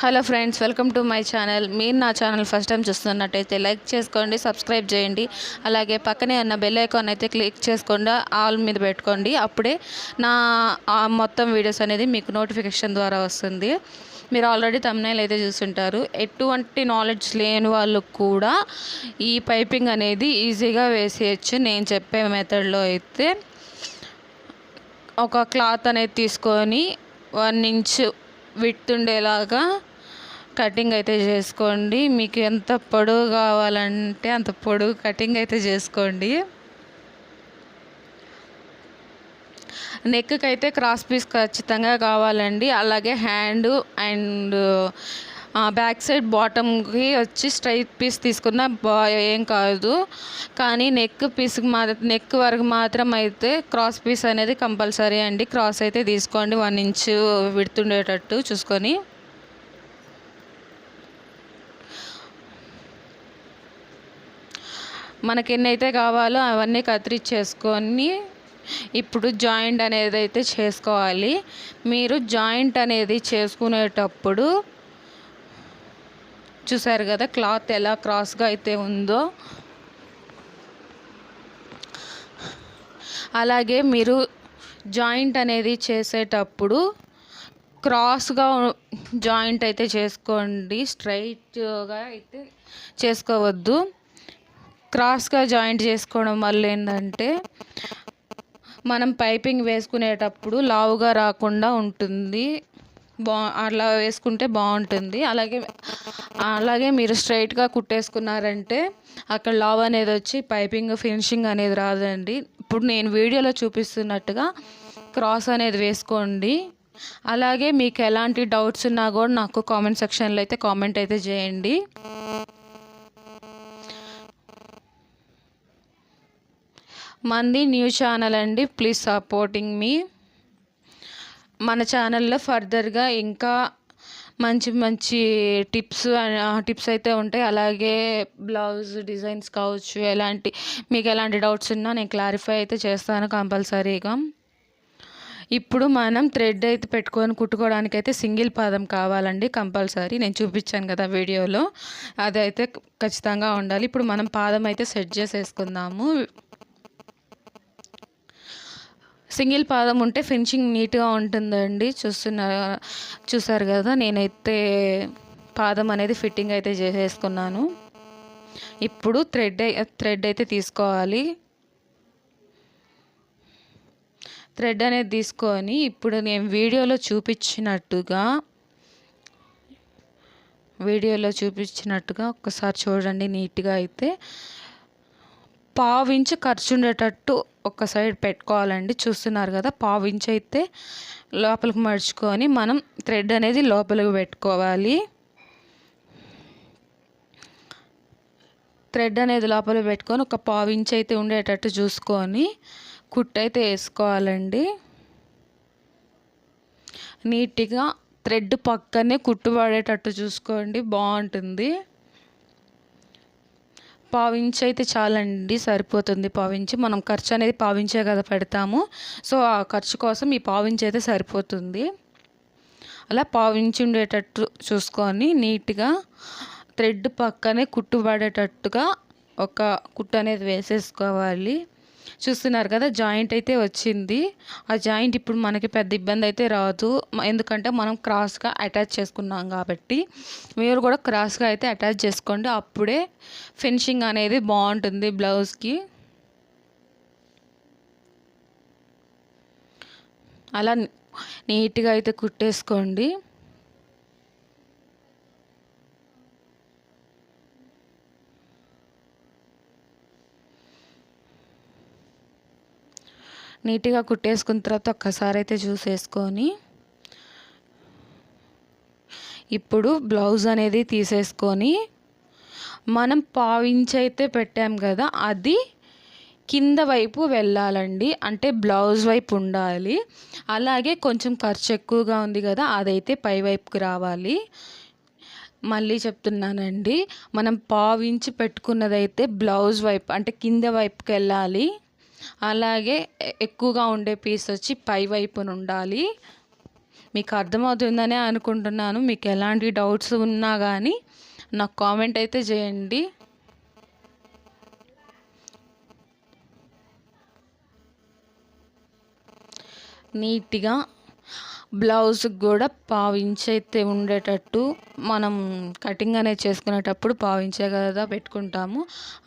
Hello friends, welcome to my channel. మీరు నా channel first time చూస్తున్నట్టయితే లైక్ చేసుకోండి, సబ్స్క్రైబ్ చేయండి. అలాగే పక్కనే ఉన్న బెల్ ఐకాన్ అయితే క్లిక్ చేసుకోండి, ఆల్ మీద పెట్టుకోండి. అప్పుడే నా మొత్తం వీడియోస్ అనేది మీకు నోటిఫికేషన్ ద్వారా వస్తుంది. మీరు ఆల్రెడీ థంబ్నెయిల్ అయితే చూస్తుంటారు. ఎటువంటి నాలెడ్జ్ లేని వాళ్ళు కూడా ఈ పైపింగ్ అనేది ఈజీగా వేసేయచ్చు. నేను చెప్పే మెథడ్లో అయితే ఒక క్లాత్ అనేది తీసుకొని 1 ఇంచ్ విడ్త్ ఉండేలాగా కటింగ్ అయితే చేసుకోండి. మీకు ఎంత పొడవు కావాలంటే అంత పొడవు కటింగ్ అయితే చేసుకోండి. నెక్కి అయితే క్రాస్ పీస్ ఖచ్చితంగా కావాలండి. అలాగే హ్యాండ్ అండ్ బ్యాక్ సైడ్ బాటమ్కి వచ్చి స్ట్రైట్ పీస్ తీసుకున్న ఏం కాదు, కానీ నెక్ వరకు మాత్రం అయితే క్రాస్ పీస్ అనేది కంపల్సరీ అండి. క్రాస్ అయితే తీసుకోండి, 1 ఇంచ్ విడ్త్ ఉండేటట్టు చూసుకొని. మనకి ఎన్నైతే కావాలో అవన్నీ కత్తిరించేసుకొని ఇప్పుడు జాయింట్ అనేది అయితే చేసుకోవాలి. మీరు జాయింట్ అనేది చేసుకునేటప్పుడు చూసారు కదా క్లాత్ ఎలా క్రాస్గా అయితే ఉందో, అలాగే మీరు జాయింట్ అనేది చేసేటప్పుడు క్రాస్గా జాయింట్ అయితే చేసుకోండి, స్ట్రైట్గా అయితే చేసుకోవద్దు. క్రాస్గా జాయింట్ చేసుకోవడం వల్ల ఏంటంటే మనం పైపింగ్ వేసుకునేటప్పుడు లావుగా రాకుండా ఉంటుంది. అలా వేసుకుంటే బాగుంటుంది. అలాగే మీరు స్ట్రైట్గా కుట్టేసుకున్నారంటే అక్కడ లావ్ అనేది వచ్చి పైపింగ్ ఫినిషింగ్ అనేది రాదండి. ఇప్పుడు నేను వీడియోలో చూపిస్తున్నట్టుగా క్రాస్ అనేది వేసుకోండి. అలాగే మీకు ఎలాంటి డౌట్స్ ఉన్నా కూడా నాకు కామెంట్ సెక్షన్లో అయితే కామెంట్ అయితే చేయండి. మంది న్యూ ఛానల్ అండి, ప్లీజ్ సపోర్టింగ్ మీ. మన ఛానల్లో ఫర్దర్గా ఇంకా మంచి మంచి టిప్స్ అయితే ఉంటాయి. అలాగే బ్లౌజ్ డిజైన్స్ కావచ్చు, మీకు ఎలాంటి డౌట్స్ ఉన్నా నేను క్లారిఫై అయితే చేస్తాను కంపల్సరీగా. ఇప్పుడు మనం థ్రెడ్ అయితే పెట్టుకొని కుట్టుకోవడానికి అయితే సింగిల్ పాదం కావాలండి కంపల్సరీ. నేను చూపించాను కదా వీడియోలో, అదైతే ఖచ్చితంగా ఉండాలి. ఇప్పుడు మనం పాదం అయితే సెట్ చేసేసుకుందాము. సింగిల్ పాదం ఉంటే ఫినిషింగ్ నీట్గా ఉంటుందండి. చూసారు కదా, నేనైతే పాదం అనేది ఫిట్టింగ్ అయితే చేసేసుకున్నాను. ఇప్పుడు థ్రెడ్ అయితే తీసుకోవాలి. థ్రెడ్ అనేది తీసుకొని ఇప్పుడు నేను వీడియోలో చూపించినట్టుగా ఒక్కసారి చూడండి. నీట్గా అయితే 1/2 ఇంచ్ ఖర్చు ఉండేటట్టు ఒక సైడ్ పెట్టుకోవాలండి. చూస్తున్నారు కదా, 1/2 ఇంచ్ అయితే లోపలికి మడుచుకొని మనం థ్రెడ్ అనేది లోపలికి పెట్టుకోవాలి. థ్రెడ్ అనేది లోపలికి పెట్టుకొని ఒక 1/2 ఇంచ్ అయితే ఉండేటట్టు చూసుకొని కుట్టు అయితే వేసుకోవాలండి. నీట్గా థ్రెడ్ పక్కనే కుట్టు పడేటట్టు చూసుకోండి, బాగుంటుంది. 1/2 ఇంచ్ అయితే చాలండి, సరిపోతుంది. 1/2 ఇంచ్ మనం ఖర్చు అనేది 1/2 ఇంచే కదా పెడతాము, సో ఆ ఖర్చు కోసం ఈ 1/2 ఇంచ్ అయితే సరిపోతుంది. అలా 1/2 ఇంచ్ ఉండేటట్టు చూసుకొని నీట్గా థ్రెడ్ పక్కనే కుట్టు పడేటట్టుగా ఒక కుట్టు అనేది వేసేసుకోవాలి. చూస్తున్నారు కదా, జాయింట్ అయితే వచ్చింది. ఆ జాయింట్ ఇప్పుడు మనకి పెద్ద ఇబ్బంది అయితే రాదు, ఎందుకంటే మనం క్రాస్గా అటాచ్ చేసుకున్నాం కాబట్టి. మీరు కూడా క్రాస్గా అయితే అటాచ్ చేసుకోండి, అప్పుడే ఫినిషింగ్ అనేది బాగుంటుంది బ్లౌజ్కి. అలా నీట్గా అయితే కుట్టేసుకోండి. నీట్గా కుట్టేసుకున్న తర్వాత ఒక్కసారి అయితే చూసేసుకొని ఇప్పుడు బ్లౌజ్ అనేది తీసేసుకొని మనం 1/2 ఇంచ్ అయితే పెట్టాం కదా, అది కింద వైపు వెళ్ళాలండి, అంటే బ్లౌజ్ వైపు ఉండాలి. అలాగే కొంచెం ఖర్చు ఎక్కువగా ఉంది కదా, అదైతే పై వైపుకి రావాలి. మళ్ళీ చెప్తున్నానండి, మనం 1/2 ఇంచ్ పెట్టుకున్నదైతే బ్లౌజ్ వైపు అంటే కింద వైపుకి వెళ్ళాలి. అలాగే ఎక్కువగా ఉండే పీస్ వచ్చి పై వైపున ఉండాలి. మీకు అర్థమవుతుందనే అనుకుంటున్నాను. మీకు ఎలాంటి డౌట్స్ ఉన్నా కానీ నాకు కామెంట్ అయితే చేయండి. నీట్గా బ్లౌజ్కి కూడా పావించి అయితే ఉండేటట్టు మనం కటింగ్ అనేది చేసుకునేటప్పుడు పావించే కదా పెట్టుకుంటాము,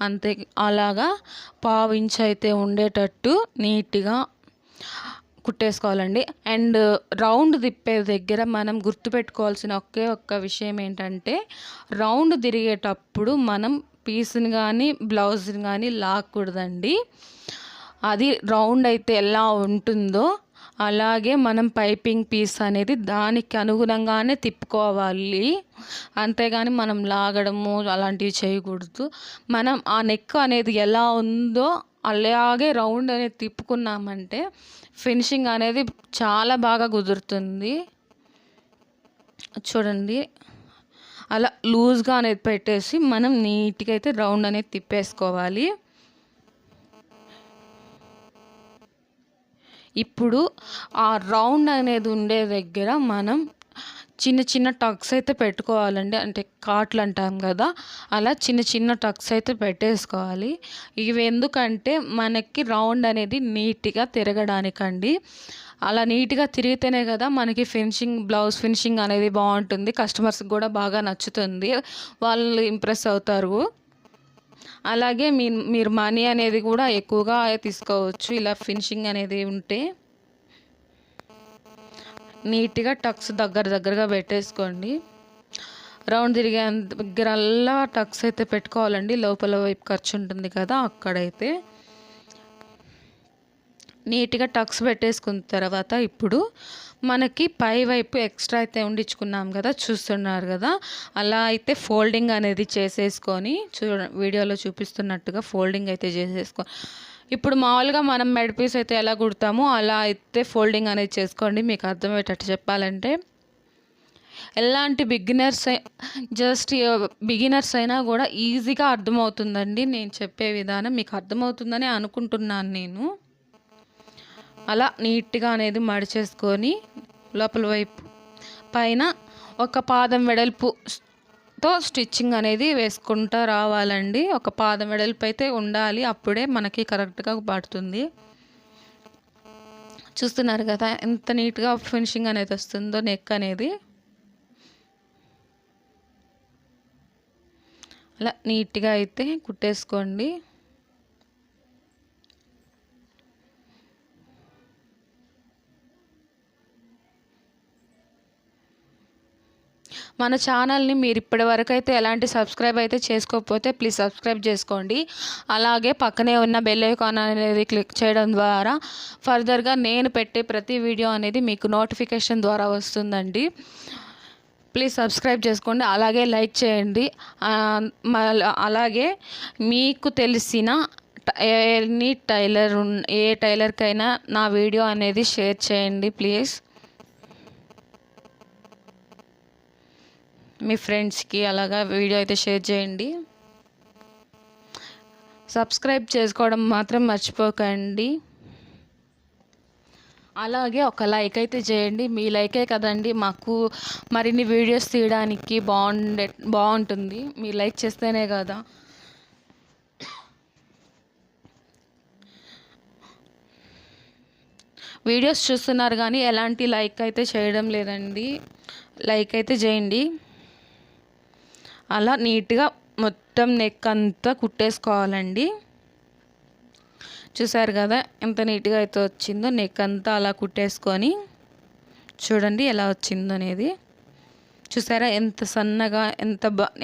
అంతే అలాగా పావించి అయితే ఉండేటట్టు నీట్గా కుట్టేసుకోవాలండి. అండ్ రౌండ్ తిప్పే దగ్గర మనం గుర్తుపెట్టుకోవాల్సిన ఒక్క విషయం ఏంటంటే, రౌండ్ తిరిగేటప్పుడు మనం పీస్ని కానీ బ్లౌజ్ని కానీ లాక్కూడదండి. అది రౌండ్ అయితే ఎలా ఉంటుందో అలాగే మనం పైపింగ్ పీస్ అనేది దానికి అనుగుణంగానే తిప్పుకోవాలి, అంతేగాని మనం లాగడము అలాంటివి చేయకూడదు. మనం ఆ నెక్ అనేది ఎలా ఉందో అలాగే రౌండ్ అనేది తిప్పుకున్నామంటే ఫినిషింగ్ అనేది చాలా బాగా కుదురుతుంది. చూడండి, అలా లూజ్గా అనేది పెట్టేసి మనం నీట్గా అయితే రౌండ్ అనేది తిప్పేసుకోవాలి. ఇప్పుడు ఆ రౌండ్ అనేది ఉండే దగ్గర మనం చిన్న చిన్న టక్స్ అయితే పెట్టుకోవాలండి. అంటే కాట్లు అంటాం కదా, అలా చిన్న చిన్న టక్స్ అయితే పెట్టేసుకోవాలి. ఇవి ఎందుకంటే మనకి రౌండ్ అనేది నీట్గా తిరగడానికండి. అలా నీట్గా తిరిగితేనే కదా మనకి బ్లౌజ్ ఫినిషింగ్ అనేది బాగుంటుంది, కస్టమర్స్కి కూడా బాగా నచ్చుతుంది, వాళ్ళు ఇంప్రెస్ అవుతారు. అలాగే మీరు మనీ అనేది కూడా ఎక్కువగా తీసుకోవచ్చు ఇలా ఫినిషింగ్ అనేది ఉంటే. నీట్గా టక్స్ దగ్గరగా పెట్టేసుకోండి. రౌండ్ తిరిగే దగ్గరల్లా టక్స్ అయితే పెట్టుకోవాలండి. లోపల వైపు ఖర్చు ఉంటుంది కదా, అక్కడైతే నీట్గా టక్స్ పెట్టేసుకున్న తర్వాత ఇప్పుడు మనకి పై వైపు ఎక్స్ట్రా అయితే ఉండించుకున్నాం కదా, చూస్తున్నారు కదా, అలా అయితే ఫోల్డింగ్ అనేది చేసేసుకొని వీడియోలో చూపిస్తున్నట్టుగా ఫోల్డింగ్ అయితే చేసేసుకొని ఇప్పుడు మామూలుగా మనం మెడ పీస్ అయితే ఎలా కుడతామో అలా అయితే ఫోల్డింగ్ అనేది చేసుకోండి. మీకు అర్థమయ్యేటట్టు చెప్పాలంటే ఎలాంటి బిగినర్స్ అయినా కూడా ఈజీగా అర్థమవుతుందండి నేను చెప్పే విధానం. మీకు అర్థమవుతుందని అనుకుంటున్నాను నేను. అలా నీట్గా అనేది మడిచేసుకొని లోపల వైపు పైన ఒక పాదం వెడల్పుతో స్టిచ్చింగ్ అనేది వేసుకుంటూ రావాలండి. ఒక పాదం వెడల్పు అయితే ఉండాలి, అప్పుడే మనకి కరెక్ట్గా పడుతుంది. చూస్తున్నారు కదా ఎంత నీట్గా ఫినిషింగ్ అనేది వస్తుందో నెక్ అనేది. అలా నీట్గా అయితే కుట్టేసుకోండి. మన ఛానల్ని మీరు ఇప్పటివరకు అయితే ఎలాంటి సబ్స్క్రైబ్ అయితే చేసుకోకపోతే ప్లీజ్ సబ్స్క్రైబ్ చేసుకోండి. అలాగే పక్కనే ఉన్న బెల్ ఐకాన్ అనేది క్లిక్ చేయడం ద్వారా ఫర్దర్గా నేను పెట్టే ప్రతి వీడియో అనేది మీకు నోటిఫికేషన్ ద్వారా వస్తుందండి. ప్లీజ్ సబ్స్క్రైబ్ చేసుకోండి, అలాగే లైక్ చేయండి. అలాగే మీకు తెలిసిన ఏ టైలర్కైనా నా వీడియో అనేది షేర్ చేయండి ప్లీజ్. మీ ఫ్రెండ్స్కి అలాగా వీడియో అయితే షేర్ చేయండి. సబ్స్క్రైబ్ చేసుకోవడం మాత్రం మర్చిపోకండి. అలాగే ఒక లైక్ అయితే చేయండి. మీ లైకే కదండి మాకు మరిన్ని వీడియోస్ తీయడానికి బాగుంటుంది. మీరు లైక్ చేస్తేనే కదా. వీడియోస్ చూస్తున్నారు కానీ ఎలాంటి లైక్ అయితే చేయడం లేదండి. లైక్ అయితే చేయండి. అలా నీట్గా మొత్తం నెక్ అంతా కుట్టేసుకోవాలండి. చూసారు కదా ఎంత నీట్గా అయితే వచ్చిందో. నెక్ అంతా అలా కుట్టేసుకొని చూడండి ఎలా వచ్చిందో అనేది. చూసారా ఎంత సన్నగా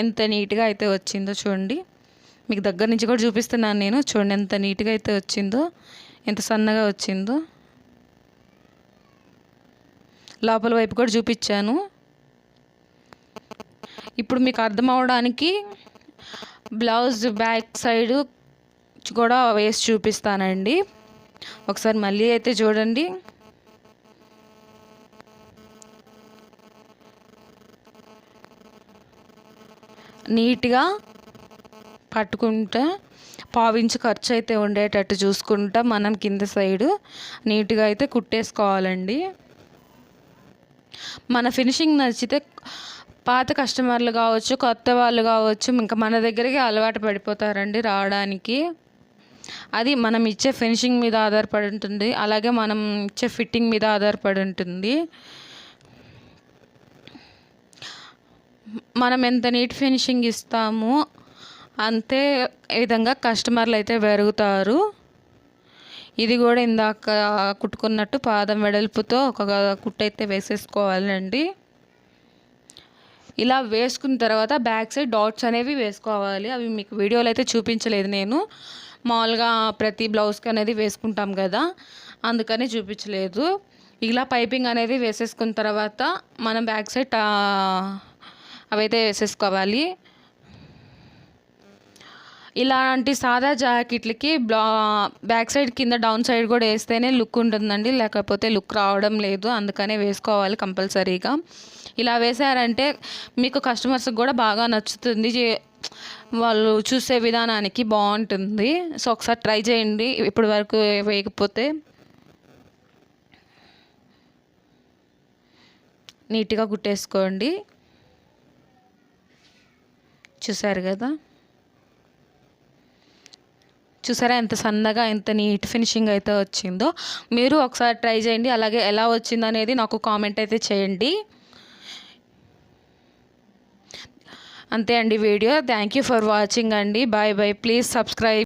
ఎంత నీట్గా అయితే వచ్చిందో చూడండి. మీకు దగ్గర నుంచి కూడా చూపిస్తున్నాను నేను. చూడండి ఎంత నీట్గా అయితే వచ్చిందో, ఎంత సన్నగా వచ్చిందో. లోపల వైపు కూడా చూపించాను. ఇప్పుడు మీకు అర్థం అవడానికి బ్లౌజ్ బ్యాక్ సైడ్ కూడా వేసి చూపిస్తానండి. ఒకసారి మళ్ళీ అయితే చూడండి. నీట్గా పట్టుకుంటా పావించి ఖర్చు అయితే ఉండేటట్టు చూసుకుంటా మనం కింద సైడు నీట్గా అయితే కుట్టేసుకోవాలండి. మన ఫినిషింగ్ నచ్చితే పాత కస్టమర్లు కావచ్చు, కొత్త వాళ్ళు కావచ్చు, ఇంకా మన దగ్గరికి అలవాటు పడిపోతారండి రావడానికి. అది మనం ఇచ్చే ఫినిషింగ్ మీద ఆధారపడి ఉంటుంది, అలాగే మనం ఇచ్చే ఫిట్టింగ్ మీద ఆధారపడి ఉంటుంది. మనం ఎంత నీట్ ఫినిషింగ్ ఇస్తామో అంతే విధంగా కస్టమర్లు అయితే పెరుగుతారు. ఇది కూడా ఇందాక కుట్టుకున్నట్టు పాదం వెడల్పుతో ఒక కుట్టు అయితే వేసేసుకోవాలండి. ఇలా వేసుకున్న తర్వాత బ్యాక్ సైడ్ డాట్స్ అనేవి వేసుకోవాలి. అవి మీకు వీడియోలో అయితే చూపించలేదు నేను, మామూలుగా ప్రతి బ్లౌజ్కి అనేది వేసుకుంటాం కదా, అందుకని చూపించలేదు. ఇలా పైపింగ్ అనేది వేసేసుకున్న తర్వాత మనం బ్యాక్ సైడ్ అవైతే వేసేసుకోవాలి. ఇలాంటి సాదా జాకెట్లకి బ్యాక్ సైడ్ కింద డౌన్ సైడ్ కూడా వేస్తేనే లుక్ ఉంటుందండి, లేకపోతే లుక్ రావడం లేదు. అందుకనే వేసుకోవాలి కంపల్సరీగా. ఇలా వేసారంటే మీకు కస్టమర్స్కి కూడా బాగా నచ్చుతుంది, వాళ్ళు చూసే విధానానికి బాగుంటుంది. సో ఒకసారి ట్రై చేయండి ఇప్పటి వరకు వేయకపోతే. నీట్గా కుట్టేసుకోండి. చూసారా ఎంత సన్నగా ఎంత నీట్ ఫినిషింగ్ అయితే వచ్చిందో. మీరు ఒకసారి ట్రై చేయండి, అలాగే ఎలా వచ్చింది అనేది నాకు కామెంట్ అయితే చేయండి. అంతే అండి video. Thank you for watching అండి. Bye bye. Please subscribe.